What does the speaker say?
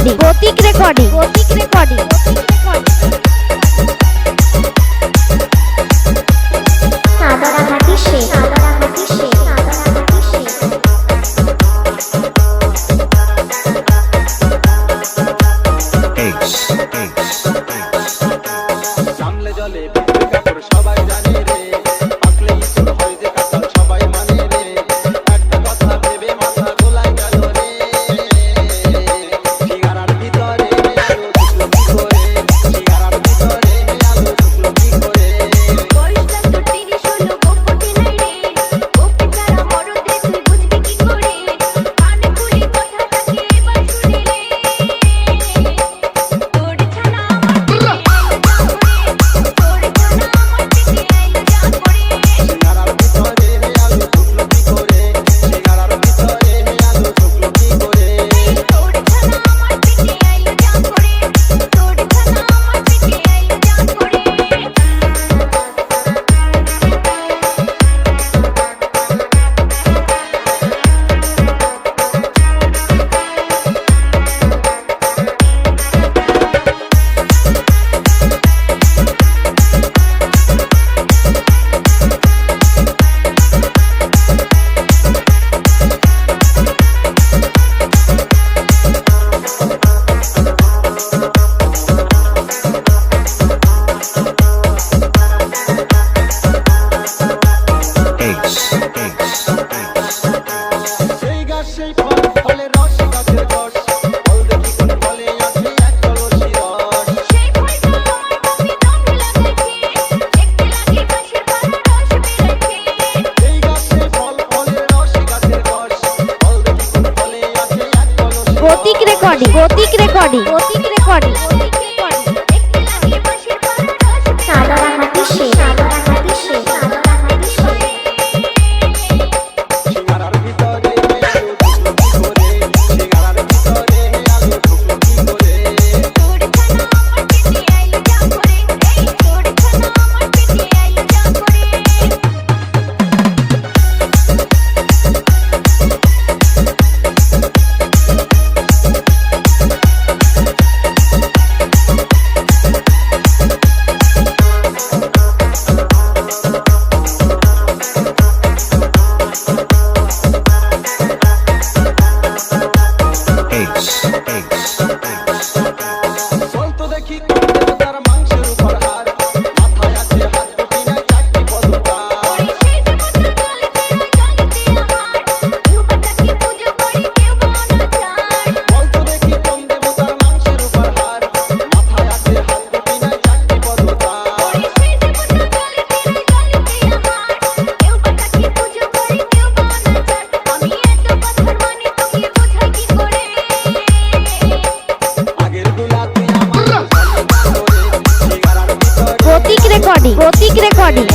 Recording সাদারাহাটি Sheikh সামলে জলে কাপড় সবাই জানে রে, পাকলে ইচ্ছে হয় যে কাঁচাল সবাই মানে রে, একটা কথা ভেবে মাথা গোলায় গেল রে, সিগারার ভিতরে আলো ঢুকলো কি করে, সিগারার ভিতরে আলো ঢুকলো কি করে। বয়সটা তো 30 হলো গোপটে নাই রে, ওকে ছাড়া মরদে তুই বুঝবি কি করে, কানে খুলি কথাটাকে এবার শুনে রে, তোর ছানা আমার পেটে আইলো যা করে, তোর ছানা আমার পেটে আইলো যা করে, সিগারার ভিতরে আলো ঢুকলো কি করে, সিগারার ভিতরে আলো ঢুকলো কি করে। তোর ছানা আমার পেটে আইলো যা করে, তোর ছানা আমার পেটে আইলো যা করে। সেই গাছ সেই ফল, ফলের রস গাছের রস, ফল দেখি কোন ফলে আছে এক কলসি রস। সেই ফলটা আমার বাপে দমে লাগাইছে, দেখতে লাগে গাছের পাতা রস বেরাইছে। সেই গাছ সেই ফল, ফলের রস গাছের রস, ফল দেখি কোন ফলে আছে এক কলসি রস। গতিক রেকর্ডিং দেখতে লাগে বাঁশের পাতা রস সাদারাহাটি শেখ সিগারার ভিতরে আলো ঢুকলো কি করে, সিগারার ভিতরে আলো ঢুকলো কি করে। তোর ছানা আমার পেটে আইলো যা করে, এই তোর ছানা আমার পেটে আইলো যা করে। চলতো দেখি কোন দেবতার মাংসের উপর হার, মাথায় আছে হাত দুটি নাই চারটি পদকার। ওরে সেই দেবতার জলেতে আমার, কেউ বা তাকে পুজো করে কেউ বা অনাচার। চলতো দেখি কোন দেবতার মাংসের উপর হার, মাথায় আছে হাত দুটি নাই চারটি পদকার। ওরে সেই দেবতার জলেতে আমার, কেউ বা তাকে পুজো করে কেউ বা অনাচার। আমি এত কথার মানে তোকে বোঝাই কি করে, আগের গুলা তুই আমার বোঝালি কি করে, সিগারার ভিতরে গতিক রেকর্ডিং